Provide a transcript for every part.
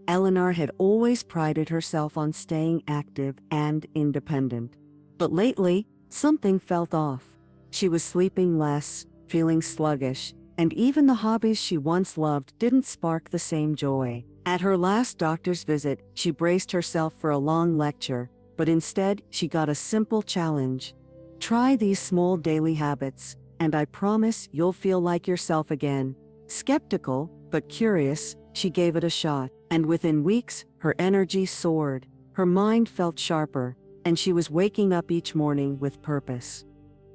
Eleanor had always prided herself on staying active and independent. But lately, something felt off. She was sleeping less, feeling sluggish, and even the hobbies she once loved didn't spark the same joy. At her last doctor's visit, she braced herself for a long lecture, but instead, she got a simple challenge. Try these small daily habits, and I promise you'll feel like yourself again. Skeptical, but curious, she gave it a shot, and within weeks, her energy soared. Her mind felt sharper, and she was waking up each morning with purpose.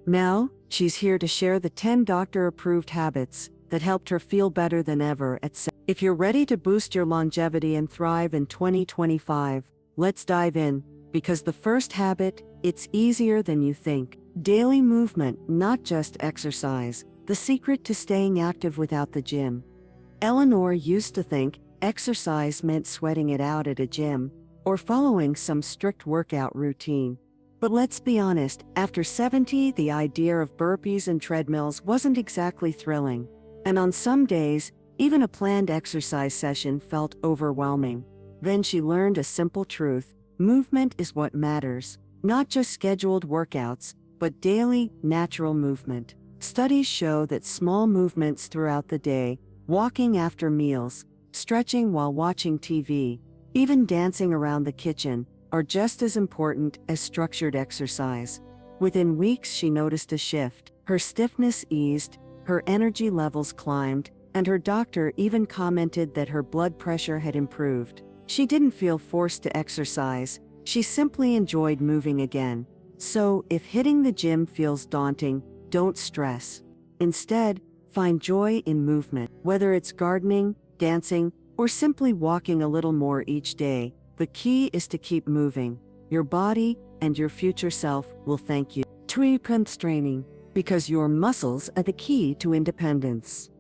Now, she's here to share the 10 doctor-approved habits that helped her feel better than ever at 7. If you're ready to boost your longevity and thrive in 2025, let's dive in, because the first habit, it's easier than you think. Daily movement, not just exercise, the secret to staying active without the gym. Eleanor used to think exercise meant sweating it out at a gym, or following some strict workout routine. But let's be honest, after 70, the idea of burpees and treadmills wasn't exactly thrilling. And on some days, even a planned exercise session felt overwhelming. Then she learned a simple truth: movement is what matters, not just scheduled workouts, but daily, natural movement. Studies show that small movements throughout the day, walking after meals, stretching while watching TV, even dancing around the kitchen, are just as important as structured exercise. Within weeks, she noticed a shift. Her stiffness eased, her energy levels climbed, and her doctor even commented that her blood pressure had improved. She didn't feel forced to exercise, she simply enjoyed moving again. So, if hitting the gym feels daunting, don't stress. Instead, find joy in movement. Whether it's gardening, dancing, or simply walking a little more each day, the key is to keep moving. Your body and your future self will thank you. Strength training, because your muscles are the key to independence.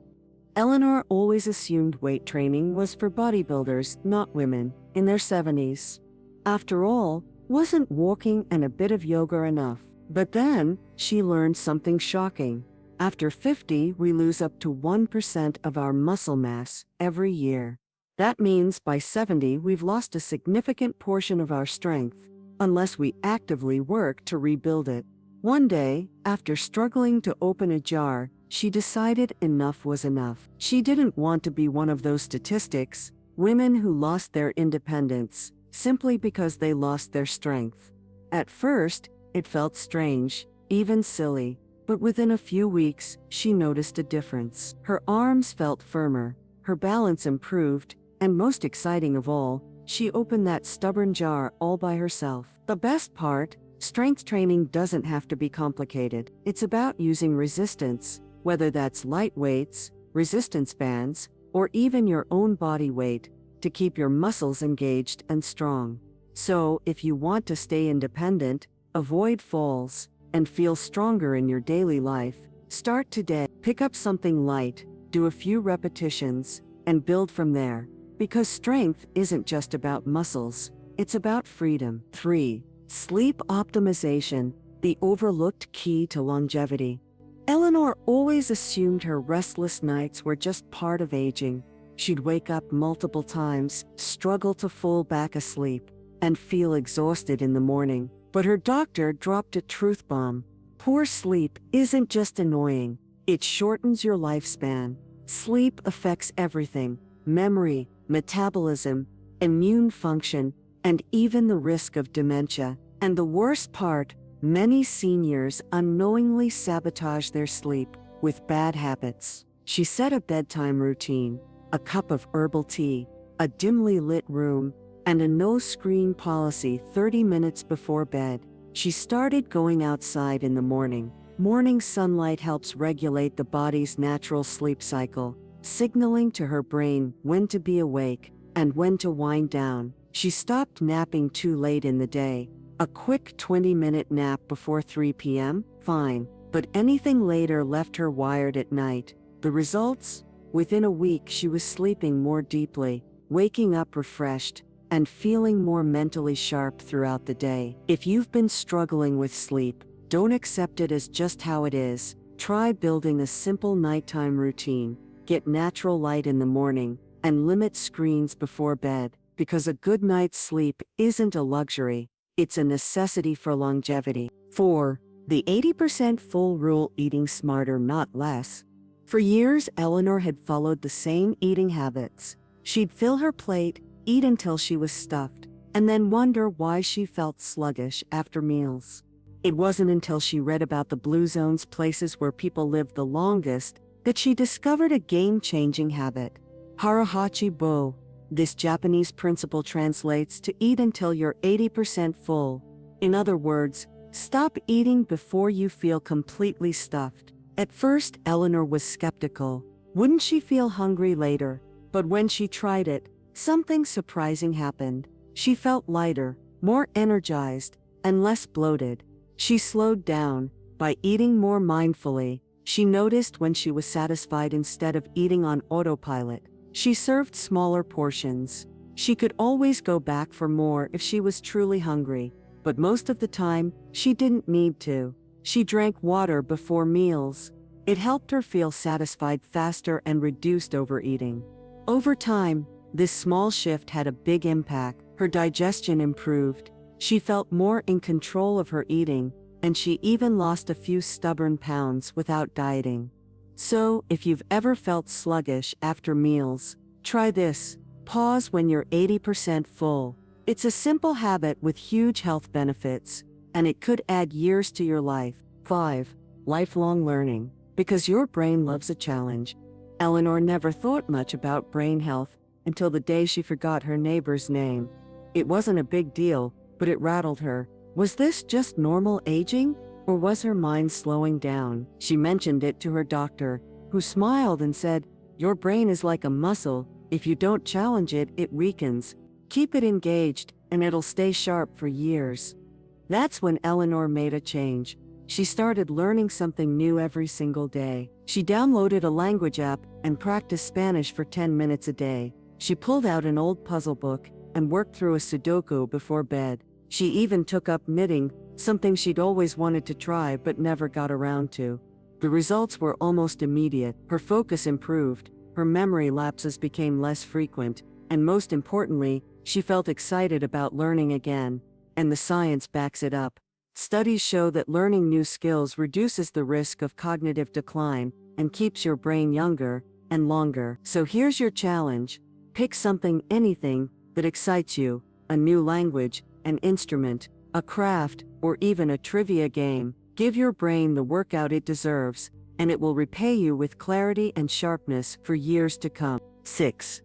Eleanor always assumed weight training was for bodybuilders, not women, in their 70s. After all, wasn't walking and a bit of yoga enough? But then, she learned something shocking. After 50, we lose up to 1% of our muscle mass every year. That means by 70, we've lost a significant portion of our strength, unless we actively work to rebuild it. One day, after struggling to open a jar, she decided enough was enough. She didn't want to be one of those statistics, women who lost their independence, simply because they lost their strength. At first, it felt strange, even silly, but within a few weeks, she noticed a difference. Her arms felt firmer, her balance improved, and most exciting of all, she opened that stubborn jar all by herself. The best part, strength training doesn't have to be complicated. It's about using resistance, whether that's light weights, resistance bands, or even your own body weight, to keep your muscles engaged and strong. So, if you want to stay independent, avoid falls, and feel stronger in your daily life, start today. Pick up something light, do a few repetitions, and build from there. Because strength isn't just about muscles, it's about freedom. 3. Sleep optimization, the overlooked key to longevity. Eleanor always assumed her restless nights were just part of aging. She'd wake up multiple times, struggle to fall back asleep, and feel exhausted in the morning. But her doctor dropped a truth bomb. Poor sleep isn't just annoying, it shortens your lifespan. Sleep affects everything: memory, metabolism, immune function, and even the risk of dementia. And the worst part, many seniors unknowingly sabotage their sleep with bad habits. She set a bedtime routine: a cup of herbal tea, a dimly lit room, and a no-screen policy 30 minutes before bed. She started going outside in the morning. Morning sunlight helps regulate the body's natural sleep cycle, signaling to her brain when to be awake and when to wind down. She stopped napping too late in the day. A quick 20-minute nap before 3 p.m., fine, but anything later left her wired at night. The results? Within a week, she was sleeping more deeply, waking up refreshed, and feeling more mentally sharp throughout the day. If you've been struggling with sleep, don't accept it as just how it is. Try building a simple nighttime routine. Get natural light in the morning, and limit screens before bed. because a good night's sleep isn't a luxury, it's a necessity for longevity. 4. The 80% full rule: eating smarter, not less. For years, Eleanor had followed the same eating habits. She'd fill her plate, eat until she was stuffed, and then wonder why she felt sluggish after meals. It wasn't until she read about the blue zones, places where people lived the longest, that she discovered a game-changing habit. Harahachi bo. This Japanese principle translates to eat until you're 80% full. In other words, stop eating before you feel completely stuffed. At first, Eleanor was skeptical. Wouldn't she feel hungry later? But when she tried it, something surprising happened. She felt lighter, more energized, and less bloated. She slowed down. By eating more mindfully, she noticed when she was satisfied instead of eating on autopilot. She served smaller portions. She could always go back for more if she was truly hungry, but most of the time, she didn't need to. She drank water before meals. It helped her feel satisfied faster and reduced overeating. Over time, this small shift had a big impact. Her digestion improved. She felt more in control of her eating, and she even lost a few stubborn pounds without dieting. So, if you've ever felt sluggish after meals, try this. Pause when you're 80% full. It's a simple habit with huge health benefits, and it could add years to your life. 5. Lifelong learning. Because your brain loves a challenge. Eleanor never thought much about brain health until the day she forgot her neighbor's name. It wasn't a big deal, but it rattled her. Was this just normal aging, or was her mind slowing down? She mentioned it to her doctor, who smiled and said, "Your brain is like a muscle. If you don't challenge it, it weakens. Keep it engaged, and it'll stay sharp for years." That's when Eleanor made a change. She started learning something new every single day. She downloaded a language app and practiced Spanish for 10 minutes a day. She pulled out an old puzzle book and worked through a Sudoku before bed. She even took up knitting, something she'd always wanted to try but never got around to. The results were almost immediate. Her focus improved, her memory lapses became less frequent, and most importantly, she felt excited about learning again. And the science backs it up. Studies show that learning new skills reduces the risk of cognitive decline and keeps your brain younger and longer. So here's your challenge. Pick something, anything, that excites you: a new language, an instrument, a craft, or even a trivia game. Give your brain the workout it deserves, and it will repay you with clarity and sharpness for years to come. 6.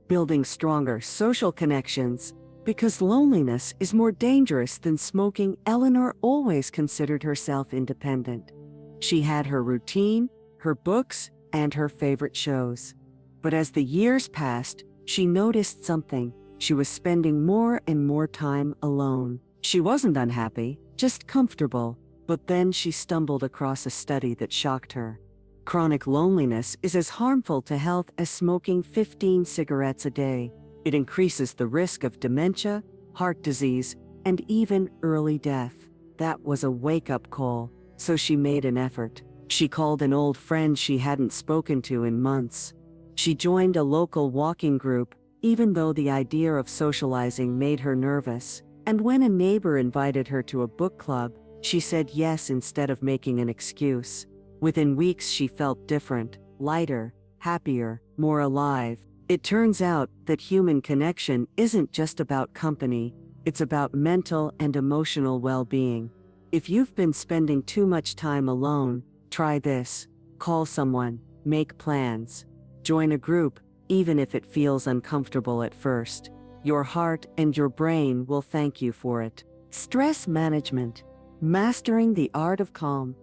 Building stronger social connections. Because loneliness is more dangerous than smoking, Eleanor always considered herself independent. She had her routine, her books, and her favorite shows. But as the years passed, she noticed something. She was spending more and more time alone. She wasn't unhappy, just comfortable. But then she stumbled across a study that shocked her. Chronic loneliness is as harmful to health as smoking 15 cigarettes a day. It increases the risk of dementia, heart disease, and even early death. That was a wake-up call, so she made an effort. She called an old friend she hadn't spoken to in months. She joined a local walking group, even though the idea of socializing made her nervous. And when a neighbor invited her to a book club, she said yes instead of making an excuse. Within weeks, she felt different, lighter, happier, more alive. It turns out that human connection isn't just about company, it's about mental and emotional well-being. If you've been spending too much time alone, try this. Call someone, make plans, join a group, even if it feels uncomfortable at first. Your heart and your brain will thank you for it. Stress management. Mastering the art of calm.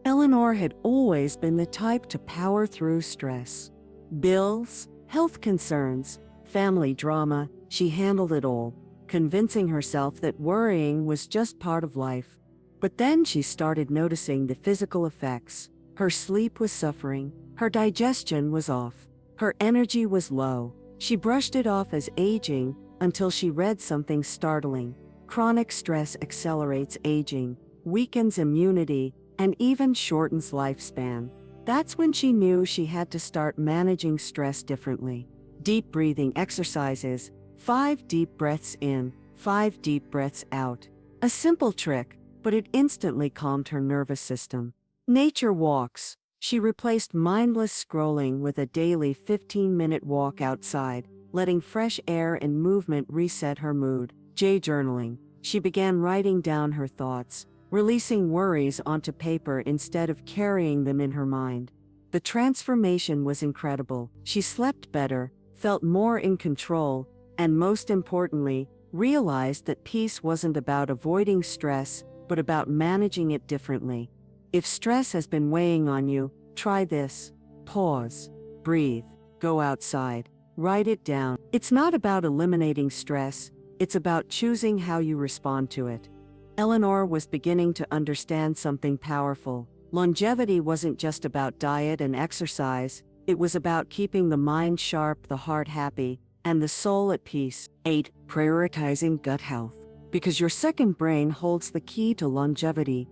Eleanor had always been the type to power through stress. Bills, health concerns, family drama, she handled it all, convincing herself that worrying was just part of life. But then she started noticing the physical effects. Her sleep was suffering, her digestion was off, her energy was low. She brushed it off as aging until she read something startling. Chronic stress accelerates aging, weakens immunity, and even shortens lifespan. That's when she knew she had to start managing stress differently. Deep breathing exercises, 5 deep breaths in, 5 deep breaths out. A simple trick, but it instantly calmed her nervous system. Nature walks. She replaced mindless scrolling with a daily 15-minute walk outside, letting fresh air and movement reset her mood. Journaling. She began writing down her thoughts, releasing worries onto paper instead of carrying them in her mind. The transformation was incredible. She slept better, felt more in control, and most importantly, realized that peace wasn't about avoiding stress, but about managing it differently. If stress has been weighing on you, try this. Pause, breathe, go outside, write it down. It's not about eliminating stress, it's about choosing how you respond to it. Eleanor was beginning to understand something powerful. Longevity wasn't just about diet and exercise, it was about keeping the mind sharp, the heart happy, and the soul at peace. 8. Prioritizing gut health. Because your second brain holds the key to longevity.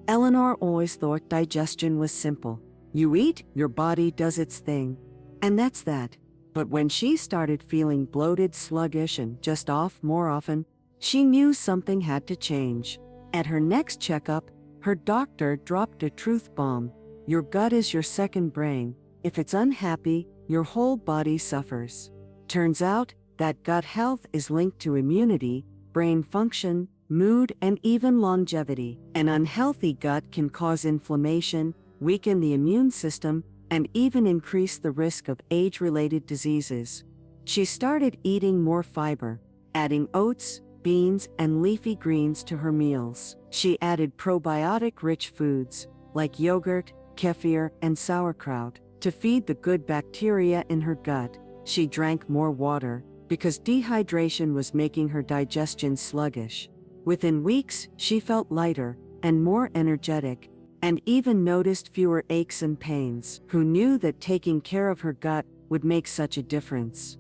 Eleanor always thought digestion was simple. You eat, your body does its thing. And that's that. But when she started feeling bloated, sluggish, and just off more often, she knew something had to change. At her next checkup, her doctor dropped a truth bomb. Your gut is your second brain. If it's unhappy, your whole body suffers. Turns out that gut health is linked to immunity, brain function, mood, and even longevity. An unhealthy gut can cause inflammation, weaken the immune system, and even increase the risk of age-related diseases. She started eating more fiber, adding oats, beans, and leafy greens to her meals. She added probiotic-rich foods, like yogurt, kefir, and sauerkraut, to feed the good bacteria in her gut. She drank more water, because dehydration was making her digestion sluggish. Within weeks, she felt lighter and more energetic, and even noticed fewer aches and pains. Who knew that taking care of her gut would make such a difference?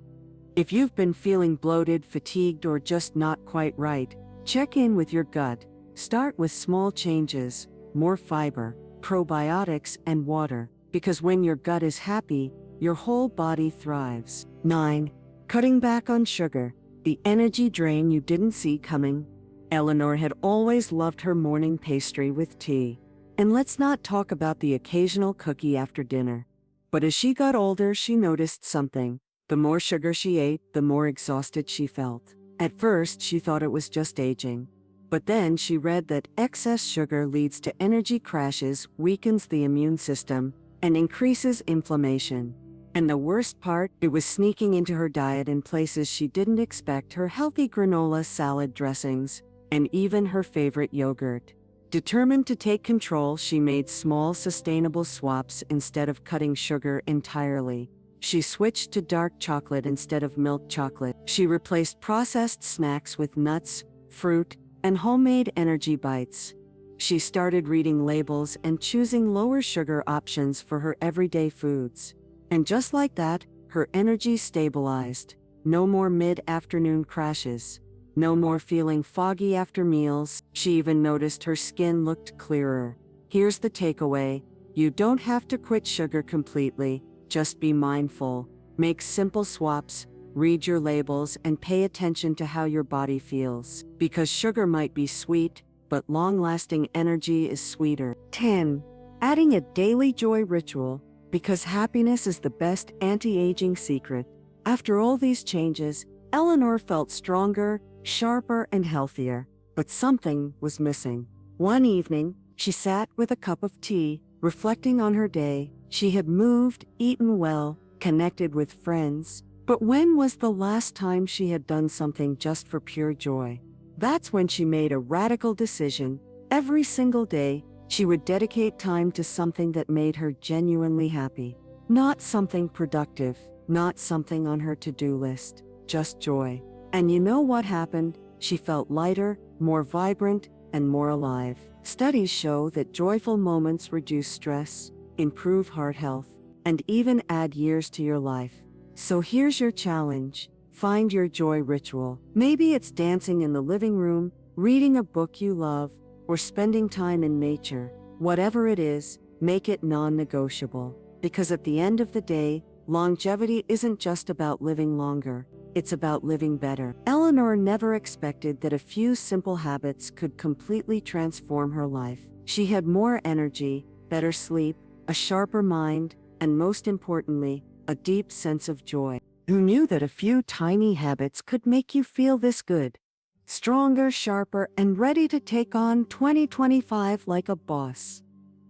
If you've been feeling bloated, fatigued, or just not quite right, check in with your gut. Start with small changes, more fiber, probiotics, and water, because when your gut is happy, your whole body thrives. 9. Cutting back on sugar, the energy drain you didn't see coming. Eleanor had always loved her morning pastry with tea. And let's not talk about the occasional cookie after dinner. But as she got older, she noticed something. The more sugar she ate, the more exhausted she felt. At first, she thought it was just aging. But then she read that excess sugar leads to energy crashes, weakens the immune system, and increases inflammation. And the worst part, it was sneaking into her diet in places she didn't expect: her healthy granola, salad dressings, and even her favorite yogurt. Determined to take control, she made small, sustainable swaps. Instead of cutting sugar entirely, she switched to dark chocolate instead of milk chocolate. She replaced processed snacks with nuts, fruit, and homemade energy bites. She started reading labels and choosing lower sugar options for her everyday foods. And just like that, her energy stabilized. No more mid-afternoon crashes. No more feeling foggy after meals. She even noticed her skin looked clearer. Here's the takeaway: you don't have to quit sugar completely, just be mindful. Make simple swaps, read your labels, and pay attention to how your body feels. Because sugar might be sweet, but long-lasting energy is sweeter. 10. Adding a daily joy ritual, because happiness is the best anti-aging secret. After all these changes, Eleanor felt stronger, sharper, and healthier. But something was missing. One evening, she sat with a cup of tea, reflecting on her day. She had moved, eaten well, connected with friends. But when was the last time she had done something just for pure joy? That's when she made a radical decision. Every single day, she would dedicate time to something that made her genuinely happy. Not something productive, not something on her to-do list, just joy. And you know what happened? She felt lighter, more vibrant, and more alive. Studies show that joyful moments reduce stress, improve heart health, and even add years to your life. So here's your challenge. Find your joy ritual. Maybe it's dancing in the living room, reading a book you love, or spending time in nature. Whatever it is, make it non-negotiable. Because at the end of the day, longevity isn't just about living longer. It's about living better. Eleanor never expected that a few simple habits could completely transform her life. She had more energy, better sleep, a sharper mind, and most importantly, a deep sense of joy. Who knew that a few tiny habits could make you feel this good? Stronger, sharper, and ready to take on 2025 like a boss.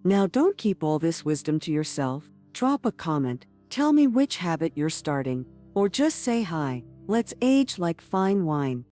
Now don't keep all this wisdom to yourself. Drop a comment, tell me which habit you're starting, or just say hi. Let's age like fine wine.